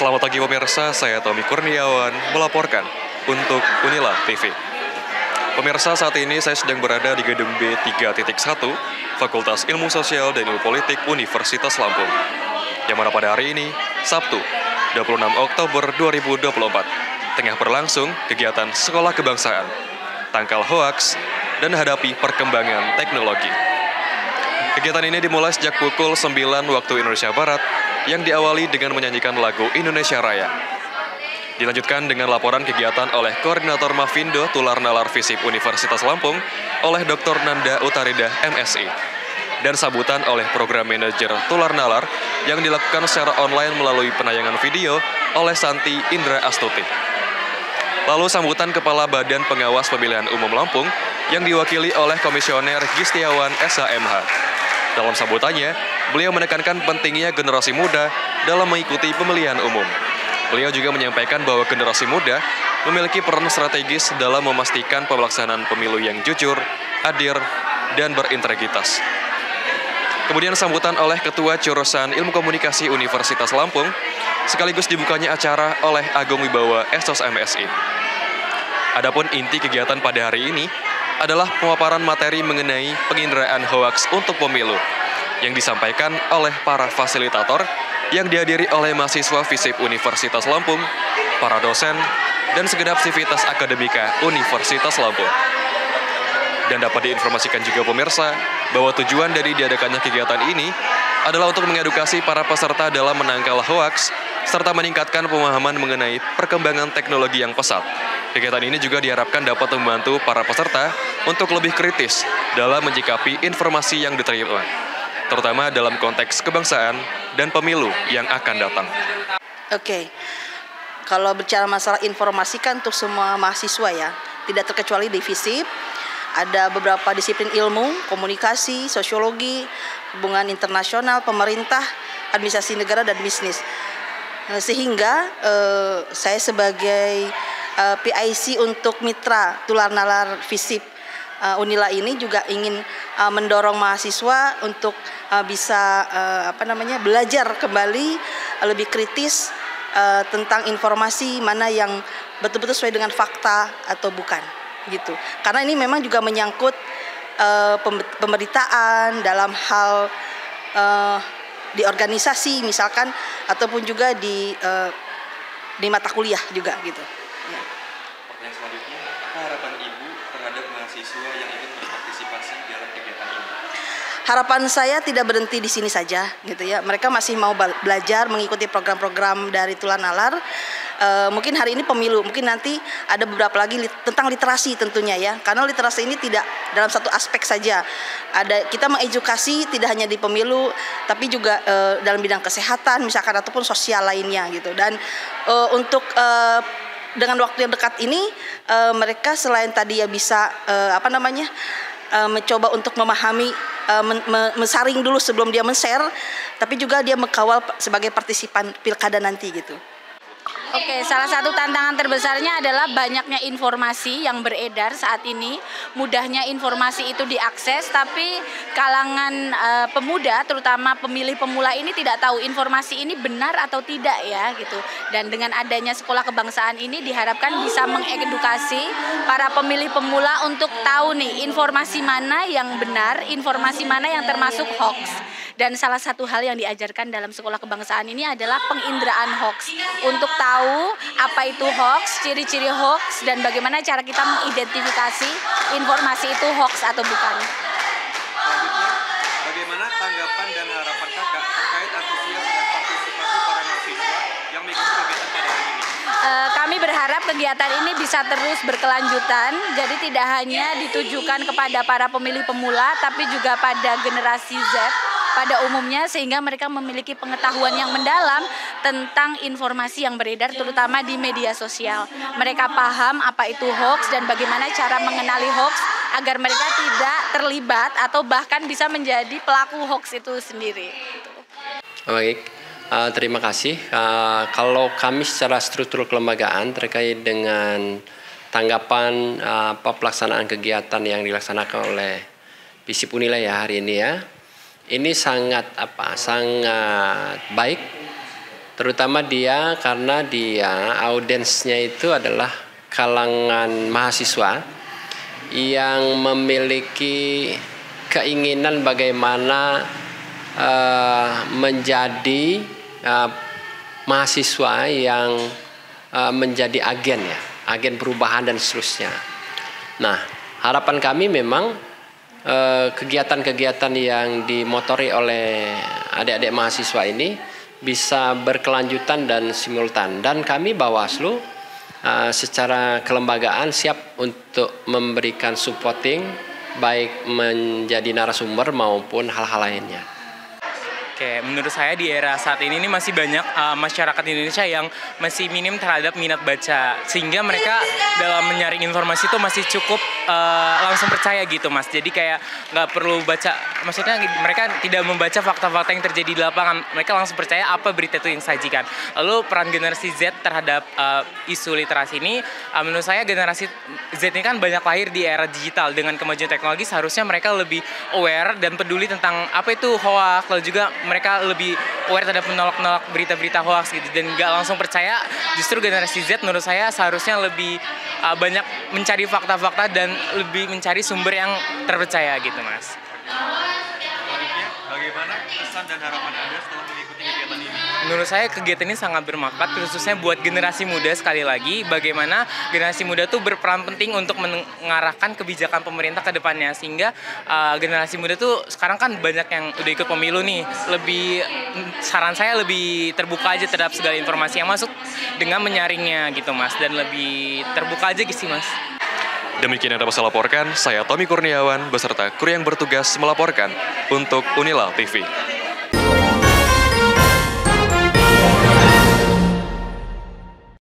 Selamat pagi pemirsa, saya Tommy Kurniawan melaporkan untuk Unila TV. Pemirsa, saat ini saya sedang berada di gedung B3.1 Fakultas Ilmu Sosial dan Ilmu Politik Universitas Lampung. Yang mana pada hari ini, Sabtu, 26 Oktober 2024, tengah berlangsung kegiatan Sekolah Kebangsaan, Tangkal Hoaks, dan Hadapi Perkembangan Teknologi. Kegiatan ini dimulai sejak pukul 9 waktu Indonesia Barat yang diawali dengan menyanyikan lagu Indonesia Raya. Dilanjutkan dengan laporan kegiatan oleh Koordinator Mafindo Tular Nalar Visip Universitas Lampung oleh Dr. Nanda Utarida MSI. Dan sambutan oleh Program Manajer Tular Nalar yang dilakukan secara online melalui penayangan video oleh Santi Indra Astuti. Lalu sambutan Kepala Badan Pengawas Pemilihan Umum Lampung yang diwakili oleh Komisioner Gistiawan SHMH. Dalam sambutannya, beliau menekankan pentingnya generasi muda dalam mengikuti pemilihan umum. Beliau juga menyampaikan bahwa generasi muda memiliki peran strategis dalam memastikan pelaksanaan pemilu yang jujur, adil, dan berintegritas. Kemudian sambutan oleh Ketua Jurusan Ilmu Komunikasi Universitas Lampung, sekaligus dibukanya acara oleh Agung Wibawa Esos MSI. Adapun inti kegiatan pada hari ini adalah pemaparan materi mengenai penginderaan hoaks untuk pemilu yang disampaikan oleh para fasilitator yang dihadiri oleh mahasiswa Visip Universitas Lampung, para dosen, dan segenap sivitas akademika Universitas Lampung. Dan dapat diinformasikan juga pemirsa bahwa tujuan dari diadakannya kegiatan ini adalah untuk mengedukasi para peserta dalam menangkal hoaks serta meningkatkan pemahaman mengenai perkembangan teknologi yang pesat. Kegiatan ini juga diharapkan dapat membantu para peserta untuk lebih kritis dalam menyikapi informasi yang diterima, terutama dalam konteks kebangsaan dan pemilu yang akan datang. Oke, kalau bicara masalah informasi kan untuk semua mahasiswa ya, tidak terkecuali di Visip. Ada beberapa disiplin ilmu, komunikasi, sosiologi, hubungan internasional, pemerintah, administrasi negara, dan bisnis. Sehingga saya sebagai PIC untuk mitra Tular Nalar Visip Unila ini juga ingin mendorong mahasiswa untuk bisa belajar kembali lebih kritis tentang informasi mana yang betul-betul sesuai dengan fakta atau bukan gitu. Karena ini memang juga menyangkut pemberitaan dalam hal di organisasi misalkan ataupun juga di mata kuliah juga gitu. Ya. Pertanyaan selanjutnya, apa harapan Ibu terhadap mahasiswa yang ikut berpartisipasi dalam kegiatan ini? Harapan saya tidak berhenti di sini saja, gitu ya. Mereka masih mau belajar mengikuti program-program dari Tular Nalar. Mungkin hari ini pemilu, mungkin nanti ada beberapa lagi tentang literasi tentunya ya. Karena literasi ini tidak dalam satu aspek saja. Kita mengedukasi tidak hanya di pemilu, tapi juga dalam bidang kesehatan misalkan ataupun sosial lainnya gitu. Dan untuk dengan waktu yang dekat ini mereka selain tadi ya bisa mencoba untuk memahami, mensaring dulu sebelum dia men-share, tapi juga dia mengkawal sebagai partisipan pilkada nanti gitu. Oke, salah satu tantangan terbesarnya adalah banyaknya informasi yang beredar saat ini. Mudahnya informasi itu diakses, tapi kalangan pemuda, terutama pemilih pemula ini tidak tahu informasi ini benar atau tidak ya gitu. Dan dengan adanya sekolah kebangsaan ini diharapkan bisa mengedukasi para pemilih pemula untuk tahu nih informasi mana yang benar, informasi mana yang termasuk hoax. Dan salah satu hal yang diajarkan dalam sekolah kebangsaan ini adalah penginderaan hoax. Untuk tahu apa itu hoax, ciri-ciri hoax, dan bagaimana cara kita mengidentifikasi informasi itu hoax atau bukan. Selanjutnya, bagaimana tanggapan dan harapan kakak terkait antusias dan partisipasi para mahasiswa yang mengikuti kegiatan pada hari ini? Kami berharap kegiatan ini bisa terus berkelanjutan, jadi tidak hanya ditujukan kepada para pemilih pemula, tapi juga pada generasi Z pada umumnya, sehingga mereka memiliki pengetahuan yang mendalam tentang informasi yang beredar terutama di media sosial. Mereka paham apa itu hoax dan bagaimana cara mengenali hoax agar mereka tidak terlibat atau bahkan bisa menjadi pelaku hoax itu sendiri. Baik, terima kasih. Kalau kami secara struktur kelembagaan terkait dengan tanggapan pelaksanaan kegiatan yang dilaksanakan oleh Visip Unila ya hari ini ya. Ini sangat baik Terutama dia karena dia audiensnya itu adalah kalangan mahasiswa yang memiliki keinginan bagaimana menjadi mahasiswa yang menjadi agen perubahan dan seterusnya. Nah, harapan kami memang kegiatan-kegiatan yang dimotori oleh adik-adik mahasiswa ini bisa berkelanjutan dan simultan. Dan kami Bawaslu secara kelembagaan siap untuk memberikan supporting baik menjadi narasumber maupun hal-hal lainnya. Oke, menurut saya di era saat ini masih banyak masyarakat Indonesia yang masih minim terhadap minat baca, sehingga mereka dalam menyaring informasi itu masih cukup langsung percaya gitu, Mas. Jadi kayak nggak perlu baca, maksudnya mereka tidak membaca fakta-fakta yang terjadi di lapangan, mereka langsung percaya apa berita itu yang disajikan. Lalu peran generasi Z terhadap isu literasi ini, menurut saya generasi Z ini kan banyak lahir di era digital. Dengan kemajuan teknologi seharusnya mereka lebih aware dan peduli tentang apa itu hoax, lalu juga mereka lebih aware terhadap menolak berita-berita hoax gitu, dan nggak langsung percaya. Justru generasi Z menurut saya seharusnya lebih banyak mencari fakta-fakta dan lebih mencari sumber yang terpercaya gitu, Mas. Bagaimana kesan dan harapan Anda setelah mengikuti kegiatan ini? Menurut saya kegiatan ini sangat bermanfaat, khususnya buat generasi muda. Sekali lagi, bagaimana generasi muda tuh berperan penting untuk mengarahkan kebijakan pemerintah ke depannya, sehingga generasi muda tuh sekarang kan banyak yang udah ikut pemilu nih, saran saya lebih terbuka aja terhadap segala informasi yang masuk dengan menyaringnya gitu, Mas, dan lebih terbuka aja gitu sih, Mas. Demikian yang dapat saya laporkan, saya Tommy Kurniawan beserta kru yang bertugas melaporkan untuk Unila TV.